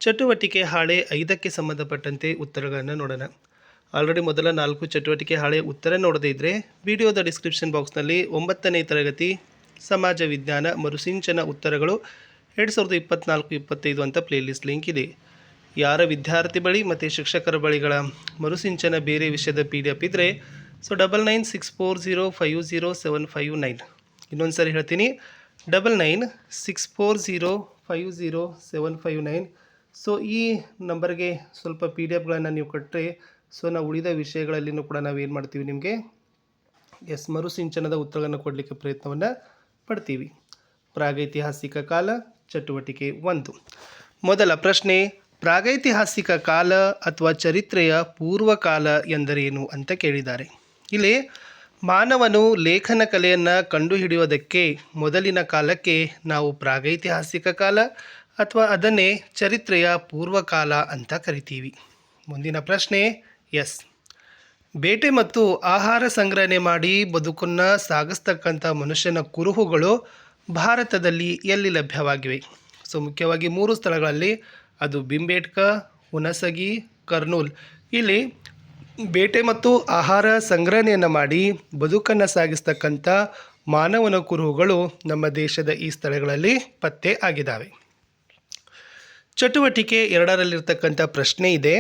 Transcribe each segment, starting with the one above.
ಚಟುವಟಿಕೆ ಹಾಳೆ 5ಕ್ಕೆ ಸಂಬಂಧಪಟ್ಟಂತೆ ಉತ್ತರಗಳನ್ನು ನೋಡೋಣ. ಆಲ್ರೆಡಿ ಮೊದಲ 4 ಚಟುವಟಿಕೆ ಹಾಳೆ ಉತ್ತರ ನೋಡದೇ ಇದ್ದರೆ ವಿಡಿಯೋದ ಡಿಸ್ಕ್ರಿಪ್ಷನ್ ಬಾಕ್ಸ್ನಲ್ಲಿ 9ನೇ ತರಗತಿ ಸಮಾಜ ವಿಜ್ಞಾನ ಮರುಸಿಂಚನ ಉತ್ತರಗಳು 2024-25 ಅಂತ ಪ್ಲೇಲಿಸ್ಟ್ ಲಿಂಕ್ ಇದೆ. ಯಾರ ವಿದ್ಯಾರ್ಥಿ ಬಳಿ ಮತ್ತು ಶಿಕ್ಷಕರ ಬಳಿಗಳ ಮರುಸಿಂಚನ ಬೇರೆ ವಿಷಯದ PDF ಇದ್ದರೆ 9964050759 ಇನ್ನೊಂದು ಸಾರಿ ಹೇಳ್ತೀನಿ 9964050759. ಸೊ ಈ ನಂಬರ್ಗೆ ಸ್ವಲ್ಪ PDF ನೀವು ಕೊಟ್ಟರೆ ನಾವು ಉಳಿದ ವಿಷಯಗಳಲ್ಲಿನೂ ಕೂಡ ನಾವೇನು ಮಾಡ್ತೀವಿ ನಿಮಗೆ ಮರುಸಿಂಚನದ ಉತ್ತರಗಳನ್ನು ಕೊಡಲಿಕ್ಕೆ ಪ್ರಯತ್ನವನ್ನು ಪಡ್ತೀವಿ. ಪ್ರಾಗೈತಿಹಾಸಿಕ ಕಾಲ ಚಟುವಟಿಕೆ 1. ಮೊದಲ ಪ್ರಶ್ನೆ, ಪ್ರಾಗೈತಿಹಾಸಿಕ ಕಾಲ ಅಥವಾ ಚರಿತ್ರೆಯ ಪೂರ್ವಕಾಲ ಎಂದರೇನು ಅಂತ ಕೇಳಿದ್ದಾರೆ. ಇಲ್ಲಿ ಮಾನವನು ಲೇಖನ ಕಲೆಯನ್ನು ಕಂಡುಹಿಡಿಯೋದಕ್ಕೆ ಮೊದಲಿನ ಕಾಲಕ್ಕೆ ನಾವು ಪ್ರಾಗೈತಿಹಾಸಿಕ ಕಾಲ ಅಥವಾ ಅದನ್ನೇ ಚರಿತ್ರೆಯ ಪೂರ್ವಕಾಲ ಅಂತ ಕರಿತೀವಿ. ಮುಂದಿನ ಪ್ರಶ್ನೆ, ಬೇಟೆ ಮತ್ತು ಆಹಾರ ಸಂಗ್ರಹಣೆ ಮಾಡಿ ಬದುಕನ್ನು ಸಾಗಿಸ್ತಕ್ಕಂಥ ಮನುಷ್ಯನ ಕುರುಹುಗಳು ಭಾರತದಲ್ಲಿ ಎಲ್ಲಿ ಲಭ್ಯವಾಗಿವೆ? ಸೊ ಮುಖ್ಯವಾಗಿ 3 ಸ್ಥಳಗಳಲ್ಲಿ, ಅದು ಭೀಂಬೇಟ್ಕ, ಹುಣಸಗಿ, ಕರ್ನೂಲ್. ಇಲ್ಲಿ ಬೇಟೆ ಮತ್ತು ಆಹಾರ ಸಂಗ್ರಹಣೆಯನ್ನು ಮಾಡಿ ಬದುಕನ್ನು ಸಾಗಿಸ್ತಕ್ಕಂಥ ಮಾನವನ ಕುರುಹುಗಳು ನಮ್ಮ ದೇಶದ ಈ ಸ್ಥಳಗಳಲ್ಲಿ ಪತ್ತೆ ಆಗಿದ್ದಾವೆ. ಚಟುವಟಿಕೆ 2ರಲ್ಲಿರ್ತಕ್ಕಂಥ ಪ್ರಶ್ನೆ ಇದೆ,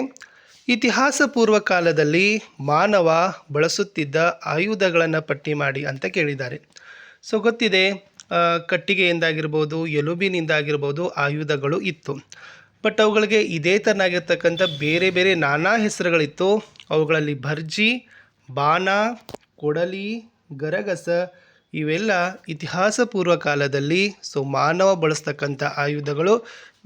ಇತಿಹಾಸ ಪೂರ್ವ ಕಾಲದಲ್ಲಿ ಮಾನವ ಬಳಸುತ್ತಿದ್ದ ಆಯುಧಗಳನ್ನು ಪಟ್ಟಿ ಮಾಡಿ ಅಂತ ಕೇಳಿದ್ದಾರೆ. ಸೊ ಗೊತ್ತಿದೆ, ಕಟ್ಟಿಗೆಯಿಂದಾಗಿರ್ಬೋದು, ಎಲುಬಿನಿಂದಾಗಿರ್ಬೋದು ಆಯುಧಗಳು ಇತ್ತು. ಬಟ್ ಅವುಗಳಿಗೆ ಇದೇ ಥರನಾಗಿರ್ತಕ್ಕಂಥ ಬೇರೆ ಬೇರೆ ನಾನಾ ಹೆಸರುಗಳಿತ್ತು. ಅವುಗಳಲ್ಲಿ ಭರ್ಜಿ, ಬಾಣ, ಕೊಡಲಿ, ಗರಗಸ ಇವೆಲ್ಲ ಇತಿಹಾಸ ಪೂರ್ವ ಕಾಲದಲ್ಲಿ ಮಾನವ ಬಳಸ್ತಕ್ಕಂಥ ಆಯುಧಗಳು.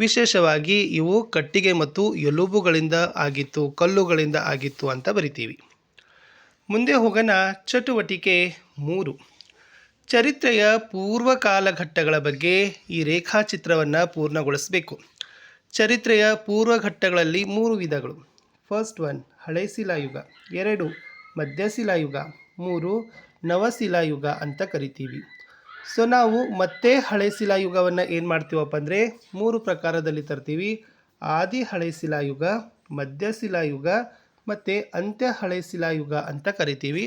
ವಿಶೇಷವಾಗಿ ಇವು ಕಟ್ಟಿಗೆ ಮತ್ತು ಎಲುಬುಗಳಿಂದ ಆಗಿತ್ತು, ಕಲ್ಲುಗಳಿಂದ ಆಗಿತ್ತು ಅಂತ ಬರಿತೀವಿ. ಮುಂದೆ ಹೋಗೋಣ. ಚಟುವಟಿಕೆ 3, ಚರಿತ್ರೆಯ ಪೂರ್ವ ಕಾಲಘಟ್ಟಗಳ ಬಗ್ಗೆ ಈ ರೇಖಾಚಿತ್ರವನ್ನು ಪೂರ್ಣಗೊಳಿಸಬೇಕು. ಚರಿತ್ರೆಯ ಪೂರ್ವ ಘಟ್ಟಗಳಲ್ಲಿ 3 ವಿಧಗಳು. ಫಸ್ಟ್ 1 ಹಳೆ ಶಿಲಾಯುಗ, 2 ಮಧ್ಯಶಿಲಾಯುಗ, 3 ನವಶಿಲಾಯುಗ ಅಂತ ಕರಿತೀವಿ. ಸೊ ನಾವು ಮತ್ತೆ ಹಳೆ ಶಿಲಾಯುಗವನ್ನು ಏನು ಮಾಡ್ತೀವಪ್ಪ ಅಂದರೆ 3 ಪ್ರಕಾರದಲ್ಲಿ ತರ್ತೀವಿ. ಆದಿ ಹಳೆ ಶಿಲಾಯುಗ, ಮಧ್ಯಶಿಲಾಯುಗ ಮತ್ತು ಅಂತ್ಯ ಹಳೆ ಶಿಲಾಯುಗ ಅಂತ ಕರಿತೀವಿ.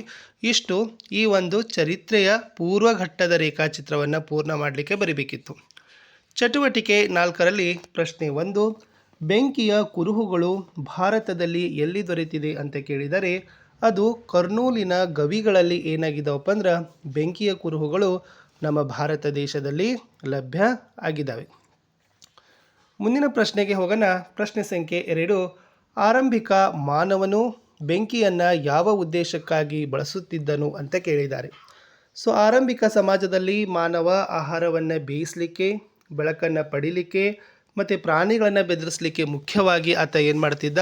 ಇಷ್ಟು ಈ ಒಂದು ಚರಿತ್ರೆಯ ಪೂರ್ವಘಟ್ಟದ ರೇಖಾಚಿತ್ರವನ್ನು ಪೂರ್ಣ ಮಾಡಲಿಕ್ಕೆ ಬರೀಬೇಕಿತ್ತು. ಚಟುವಟಿಕೆ 4ರಲ್ಲಿ ಪ್ರಶ್ನೆ 1, ಬೆಂಕಿಯ ಕುರುಹುಗಳು ಭಾರತದಲ್ಲಿ ಎಲ್ಲಿ ದೊರೆತಿದೆ ಅಂತ ಕೇಳಿದರೆ ಅದು ಕರ್ನೂಲಿನ ಗವಿಗಳಲ್ಲಿ ಏನಾಗಿದ್ದಾವಪ್ಪ ಅಂದ್ರೆ ಬೆಂಕಿಯ ಕುರುಹುಗಳು ನಮ್ಮ ಭಾರತ ದೇಶದಲ್ಲಿ ಲಭ್ಯ ಆಗಿದ್ದಾವೆ. ಮುಂದಿನ ಪ್ರಶ್ನೆಗೆ ಹೋಗೋಣ. ಪ್ರಶ್ನೆ ಸಂಖ್ಯೆ 2, ಆರಂಭಿಕ ಮಾನವನು ಬೆಂಕಿಯನ್ನು ಯಾವ ಉದ್ದೇಶಕ್ಕಾಗಿ ಬಳಸುತ್ತಿದ್ದನು ಅಂತ ಕೇಳಿದ್ದಾರೆ. ಸೊ ಆರಂಭಿಕ ಸಮಾಜದಲ್ಲಿ ಮಾನವ ಆಹಾರವನ್ನು ಬೇಯಿಸಲಿಕ್ಕೆ, ಬೆಳಕನ್ನು ಪಡಿಲಿಕ್ಕೆ ಮತ್ತು ಪ್ರಾಣಿಗಳನ್ನು ಬೆದರಿಸಲಿಕ್ಕೆ ಮುಖ್ಯವಾಗಿ ಆತ ಏನು ಮಾಡ್ತಿದ್ದ,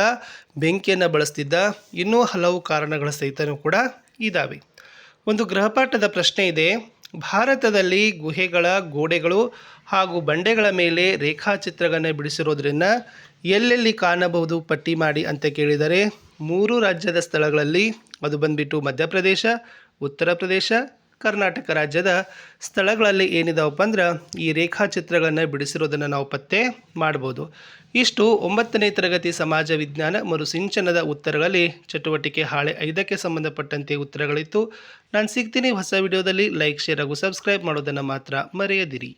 ಬೆಂಕಿಯನ್ನು ಬಳಸ್ತಿದ್ದ. ಇನ್ನೂ ಹಲವು ಕಾರಣಗಳ ಸಹಿತನೂ ಕೂಡ ಇದ್ದಾವೆ. ಒಂದು ಗೃಹಪಾಠದ ಪ್ರಶ್ನೆ ಇದೆ, ಭಾರತದಲ್ಲಿ ಗುಹೆಗಳ ಗೋಡೆಗಳು ಹಾಗೂ ಬಂಡೆಗಳ ಮೇಲೆ ರೇಖಾಚಿತ್ರಗಳನ್ನು ಬಿಡಿಸಿರೋದ್ರಿಂದ ಎಲ್ಲೆಲ್ಲಿ ಕಾಣಬಹುದು ಪಟ್ಟಿ ಮಾಡಿ ಅಂತ ಕೇಳಿದರೆ 3 ರಾಜ್ಯದ ಸ್ಥಳಗಳಲ್ಲಿ, ಅದು ಬಂದುಬಿಟ್ಟು ಮಧ್ಯಪ್ರದೇಶ, ಉತ್ತರ ಪ್ರದೇಶ, ಕರ್ನಾಟಕ ರಾಜ್ಯದ ಸ್ಥಳಗಳಲ್ಲಿ ಏನಿದಾವಪ್ಪ ಅಂದ್ರೆ ಈ ರೇಖಾಚಿತ್ರಗಳನ್ನು ಬಿಡಿಸಿರೋದನ್ನು ನಾವು ಪತ್ತೆ ಮಾಡ್ಬೋದು. ಇಷ್ಟು 9ನೇ ತರಗತಿ ಸಮಾಜ ವಿಜ್ಞಾನ ಮರುಸಿಂಚನದ ಉತ್ತರಗಳಲ್ಲಿ ಚಟುವಟಿಕೆ ಹಾಳೆ 5ಕ್ಕೆ ಸಂಬಂಧಪಟ್ಟಂತೆ ಉತ್ತರಗಳಿತ್ತು. ನಾನು ಸಿಗ್ತೀನಿ ಹೊಸ ವಿಡಿಯೋದಲ್ಲಿ. ಲೈಕ್, ಶೇರ್ ಹಾಗೂ ಸಬ್ಸ್ಕ್ರೈಬ್ ಮಾಡೋದನ್ನು ಮಾತ್ರ ಮರೆಯದಿರಿ.